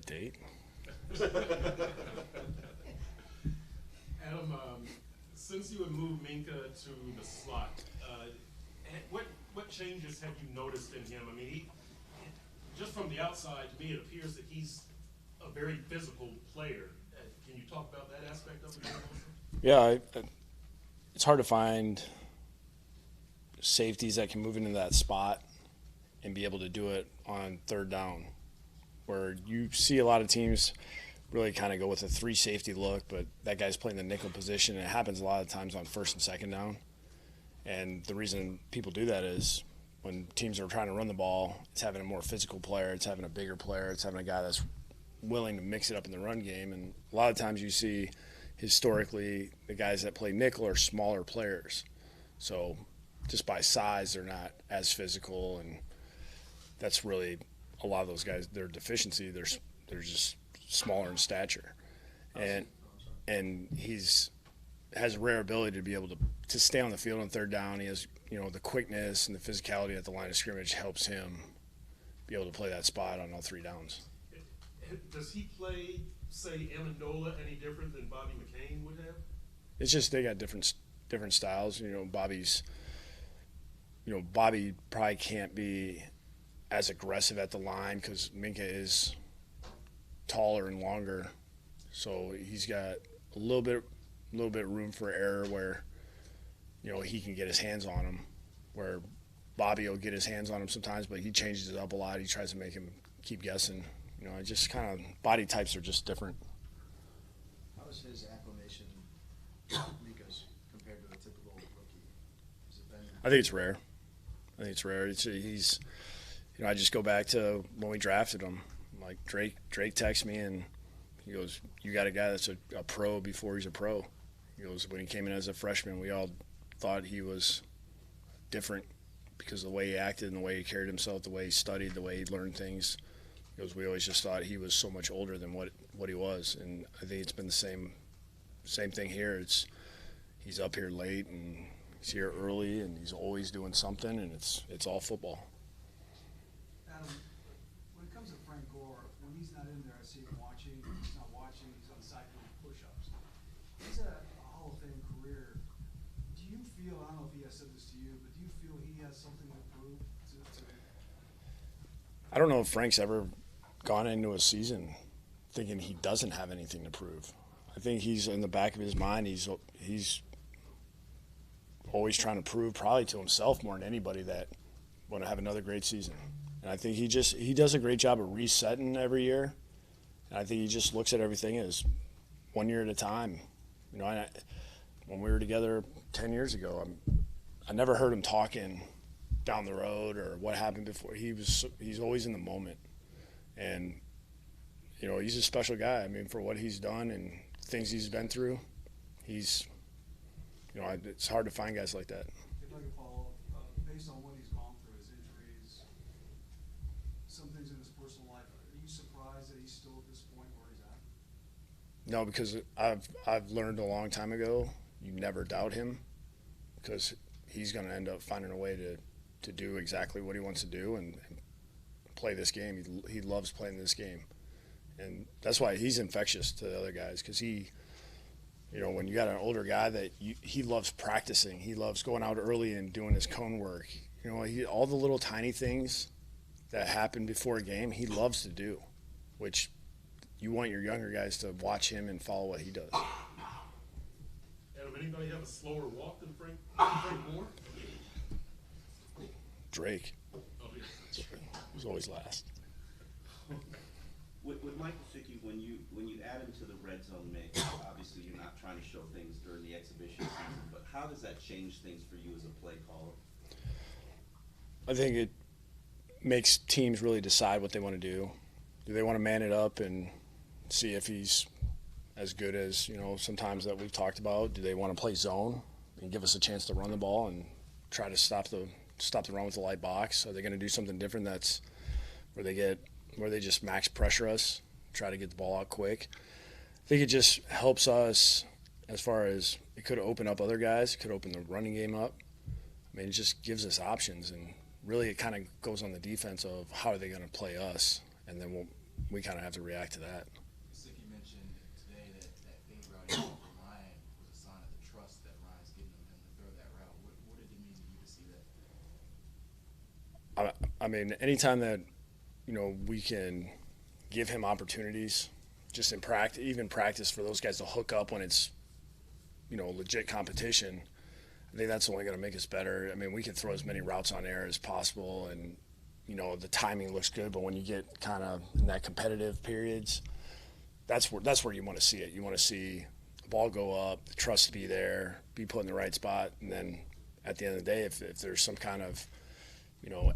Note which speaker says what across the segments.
Speaker 1: date?
Speaker 2: Adam, since you have moved Minkah to the slot, what changes have you noticed in him? I mean, just from the outside, to me, it appears that he's a very physical player. Can you talk about that aspect of it?
Speaker 1: Yeah, it's hard to find safeties that can move into that spot and be able to do it on third down, where you see a lot of teams really kind of go with a 3 safety look, but that guy's playing the nickel position, and it happens a lot of times on first and second down. And the reason people do that is when teams are trying to run the ball, it's having a more physical player, it's having a bigger player, it's having a guy that's willing to mix it up in the run game. And a lot of times you see historically the guys that play nickel are smaller players. So just by size, they're not as physical, and that's really a lot of those guys, their deficiency. They're just smaller in stature. And he's has a rare ability to be able to stay on the field on third down. He has, the quickness and the physicality at the line of scrimmage helps him be able to play that spot on all 3 downs.
Speaker 2: Does he play, say, Amendola any different than Bobby McCain would have?
Speaker 1: It's just they got different styles. Bobby probably can't be as aggressive at the line because Minkah is taller and longer, so he's got a little bit room for error where he can get his hands on him, where Bobby will get his hands on him sometimes, but he changes it up a lot. He tries to make him keep guessing. It just kind of body types are just different.
Speaker 3: How is his acclimation, Minkah's, compared to a typical rookie? Has it been?
Speaker 1: I think it's rare. He's I just go back to when we drafted him. Like Drake texts me and he goes, "You got a guy that's a pro before he's a pro." He goes, "When he came in as a freshman, we all thought he was different because of the way he acted and the way he carried himself, the way he studied, the way he learned things." He goes, "We always just thought he was so much older than what he was." And I think it's been the same thing here. He's up here late and he's here early and he's always doing something, and it's all football.
Speaker 4: Adam, when it comes to Frank Gore, when he's not in there, I see him watching. He's not watching. He's on the side doing push-ups. He's had a Hall of Fame career. Do you feel? I don't know if he has said this to you, but do you feel he has something to prove to
Speaker 1: I don't know if Frank's ever gone into a season thinking he doesn't have anything to prove. I think he's in the back of his mind. He's always trying to prove, probably to himself more than anybody, that want to have another great season. And I think he does a great job of resetting every year. And I think he just looks at everything as 1 year at a time. When we were together 10 years ago, I never heard him talking down the road or what happened before. He's always in the moment. And he's a special guy. I mean, for what he's done and things he's been through, it's hard to find guys like that.
Speaker 4: If I could follow up, based on what he's gone through, his injuries, some things in his personal life, are you surprised that he's still at this point where he's at?
Speaker 1: No, because I've learned a long time ago, you never doubt him, because he's going to end up finding a way to do exactly what he wants to do and play this game. He loves playing this game. And that's why he's infectious to the other guys, because when you got an older guy that he loves practicing, he loves going out early and doing his cone work. All the little tiny things that happen before a game, he loves to do, which you want your younger guys to watch him and follow what he does.
Speaker 2: Adam, anybody have a slower walk than Frank Moore?
Speaker 1: Drake.
Speaker 2: Oh, yeah.
Speaker 1: He was always last.
Speaker 5: With Minkah Fitzpatrick, when you add him to the red zone mix, obviously you're not trying to show things during the exhibition season, but how does that change things for you as a play caller?
Speaker 1: I think it makes teams really decide what they want to do. Do they want to man it up and see if he's as good as, sometimes that we've talked about? Do they want to play zone and give us a chance to run the ball and try to stop the run with the light box? Are they going to do something different that's where they just max pressure us, try to get the ball out quick? I think it just helps us as far as it could open up other guys. It could open the running game up. I mean, it just gives us options, and really it kind of goes on the defense of how are they going to play us, and then we we kind of have to react to that.
Speaker 6: Sicky mentioned today that big route he ran for Ryan was a sign of the trust that Ryan's getting him to throw that route. What did it mean to you to see that?
Speaker 1: I mean, anytime that, we can give him opportunities, just in practice, even practice for those guys to hook up when it's, legit competition, I think that's only going to make us better. I mean, we can throw as many routes on air as possible, and, the timing looks good, but when you get kind of in that competitive periods, that's where you want to see it. You want to see the ball go up, the trust to be there, be put in the right spot, and then at the end of the day, if there's some kind of,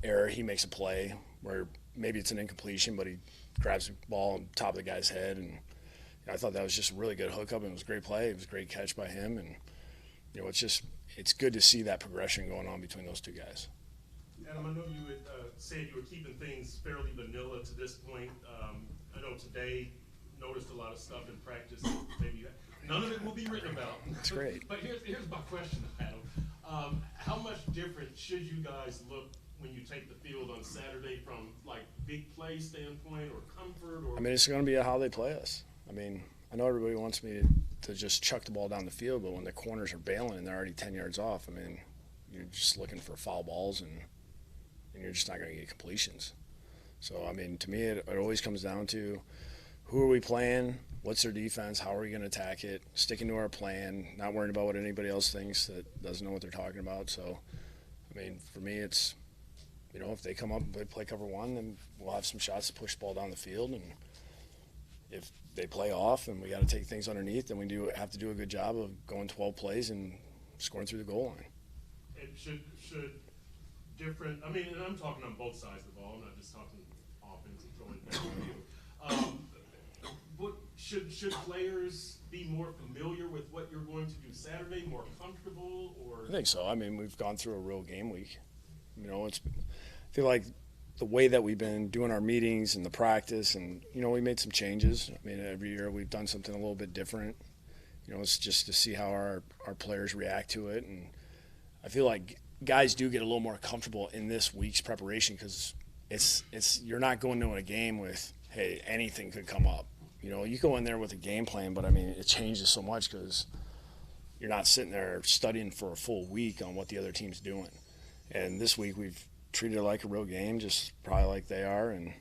Speaker 1: error, he makes a play where maybe it's an incompletion, but he grabs the ball on top of the guy's head, and I thought that was just a really good hookup, and it was a great play. It was a great catch by him, and it's good to see that progression going on between those two guys.
Speaker 2: Adam, I know you had said you were keeping things fairly vanilla to this point. I know today noticed a lot of stuff in practice. Maybe none of it will be written about.
Speaker 1: That's great.
Speaker 2: But here's my question, Adam. How much different should you guys look when you take the field on Saturday from like big play standpoint or comfort? Or
Speaker 1: I mean, it's going to be how they play us. I mean, I know everybody wants me to just chuck the ball down the field, but when the corners are bailing and they're already 10 yards off, I mean, you're just looking for foul balls and you're just not going to get completions. So, I mean, to me, it always comes down to who are we playing, what's their defense, how are we going to attack it, sticking to our plan, not worrying about what anybody else thinks that doesn't know what they're talking about. So, I mean, for me, it's, if they come up and play cover one, then we'll have some shots to push the ball down the field. And if they play off and we got to take things underneath, then we have to do a good job of going 12 plays and scoring through the goal line.
Speaker 2: And should different, I mean, and I'm talking on both sides of the ball, I'm not just talking offense and throwing it back to you. But should players be more familiar with what you're going to do Saturday, more comfortable, or?
Speaker 1: I think so. I mean, we've gone through a real game week. I feel like the way that we've been doing our meetings and the practice, and, we made some changes. I mean, every year we've done something a little bit different. It's just to see how our players react to it. And I feel like guys do get a little more comfortable in this week's preparation because you're not going into a game with, hey, anything could come up. You go in there with a game plan, but, I mean, it changes so much because you're not sitting there studying for a full week on what the other team's doing. And this week we've treated it like a real game, just probably like they are. And,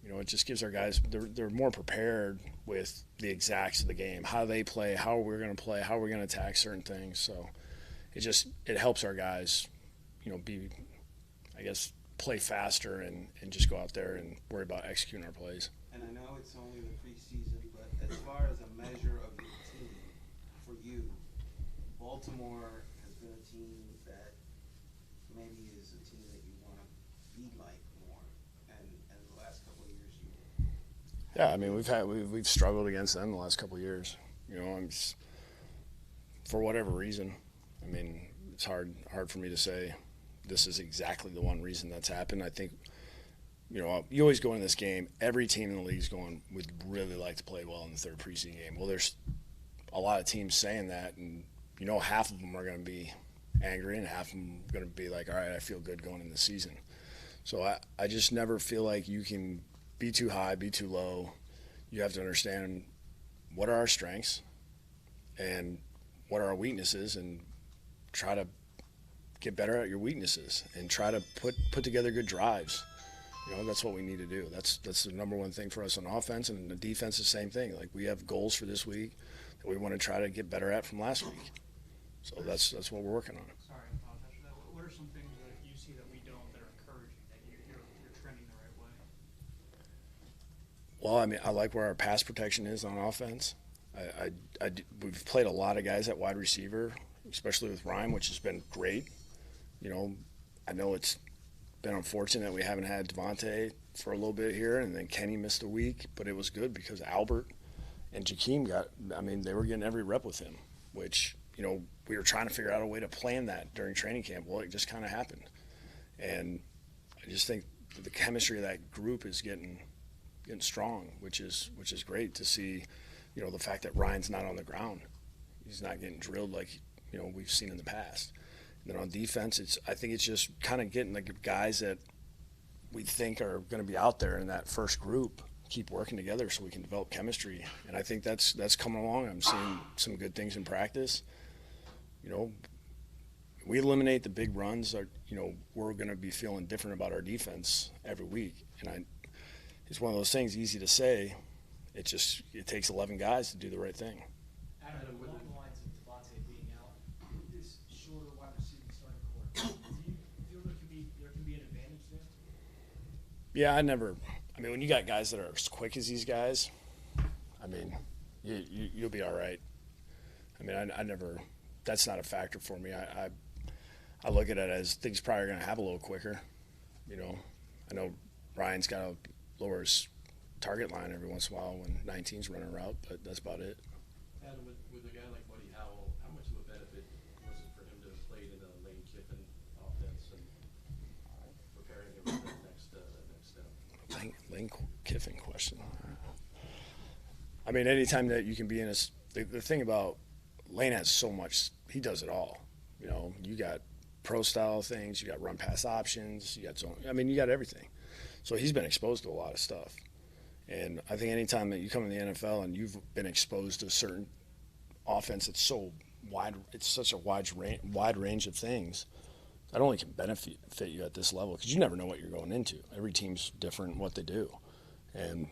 Speaker 1: it just gives our guys – they're more prepared with the exacts of the game, how they play, how we're going to play, how we're going to attack certain things. So it helps our guys, play faster and just go out there and worry about executing our plays.
Speaker 7: And I know it's only the preseason, but as far as a measure of your team, for you, Baltimore has been a team that maybe is a team that you want to be like more. And the last couple of years,
Speaker 1: Yeah, I mean, we've struggled against them the last couple of years. For whatever reason. I mean, it's hard for me to say this is exactly the one reason that's happened. I think, you always go in this game, every team in the league is going, would really like to play well in the third preseason game. Well, there's a lot of teams saying that, and, half of them are going to be angry and half of them are going to be like, all right, I feel good going in the season. So I just never feel like you can be too high, be too low. You have to understand what are our strengths and what are our weaknesses, and try to get better at your weaknesses and try to put together good drives. That's what we need to do. That's the number one thing for us on offense, and the defense the same thing. Like, we have goals for this week that we want to try to get better at from last week. So that's what we're working on.
Speaker 4: Sorry, I apologize for that. What are some things that you see that we don't that are encouraging, that you're trending the right way?
Speaker 1: Well, I mean, I like where our pass protection is on offense. We've played a lot of guys at wide receiver, especially with Ryan, which has been great. I know it's been unfortunate that we haven't had Devontae for a little bit here, and then Kenny missed a week, but it was good because Albert and Jakeem they were getting every rep with him, which, we were trying to figure out a way to plan that during training camp. Well, it just kind of happened. And I just think the chemistry of that group is getting strong, which is great to see, the fact that Ryan's not on the ground. He's not getting drilled like, we've seen in the past. And then on defense, I think it's just kind of getting the guys that we think are going to be out there in that first group, keep working together so we can develop chemistry. And I think that's coming along. I'm seeing some good things in practice. You know, we eliminate the big runs, we're going to be feeling different about our defense every week. And it's one of those things, easy to say. It takes 11 guys to do the right thing.
Speaker 4: Adam, along the lines of Devontae being out, with this shorter wide receiving starting core, do you feel there can be an advantage there?
Speaker 1: Yeah, when you got guys that are as quick as these guys, I mean, you'll be all right. I mean, that's not a factor for me. I look at it as things probably are going to happen a little quicker. You know, I know Ryan's got to lower his target line every once in a while when 19's running a route, but that's about it.
Speaker 2: Adam, with a guy like Buddy Howell, how much of a benefit was it for him to have played in a Lane Kiffin offense and preparing him for that next step?
Speaker 1: Lane Kiffin question. I mean, anytime that you can be in the thing about Lane has so much, he does it all. You know, you got pro style things, you got run pass options, you got everything. So he's been exposed to a lot of stuff. And I think anytime that you come in the NFL and you've been exposed to a certain offense that's so wide, it's such a wide range of things, that only can benefit you at this level because you never know what you're going into. Every team's different in what they do. And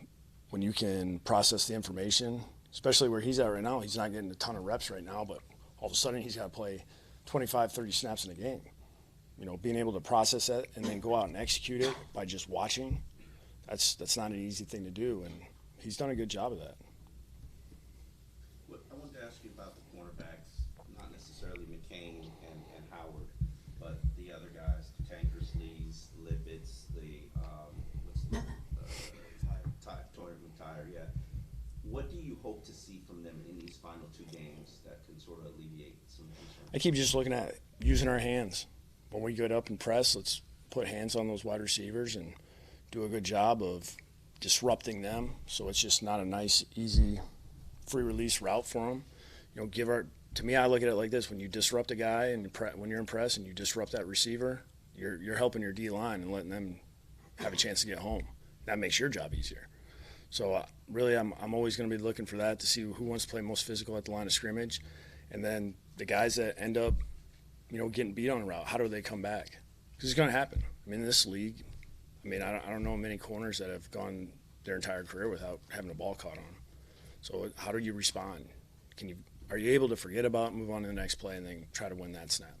Speaker 1: when you can process the information, especially where he's at right now, he's not getting a ton of reps right now, but all of a sudden he's got to play 25, 30 snaps in a game. You know, being able to process that and then go out and execute it by just watching, that's not an easy thing to do, and he's done a good job of that.
Speaker 5: I wanted to ask you about the cornerbacks, not necessarily McCain and Howard, but the other guys, the Tankersley's, Lippitz, Toyer McTire, yeah. What do you hope to see from them in these final two games that can sort of alleviate some concern?
Speaker 1: I keep just looking at using our hands. When we get up and press, let's put hands on those wide receivers and do a good job of disrupting them so it's just not a nice, easy, free release route for them. You know, to me, I look at it like this. When you disrupt a guy and when you're in press and you disrupt that receiver, you're helping your D-line and letting them have a chance to get home. That makes your job easier. So really, I'm always going to be looking for that to see who wants to play most physical at the line of scrimmage. And then the guys that end up, getting beat on a route, how do they come back? Because it's going to happen. I mean, in this league, I don't know many corners that have gone their entire career without having a ball caught on them. So how do you respond? Are you able to forget about it, move on to the next play, and then try to win that snap?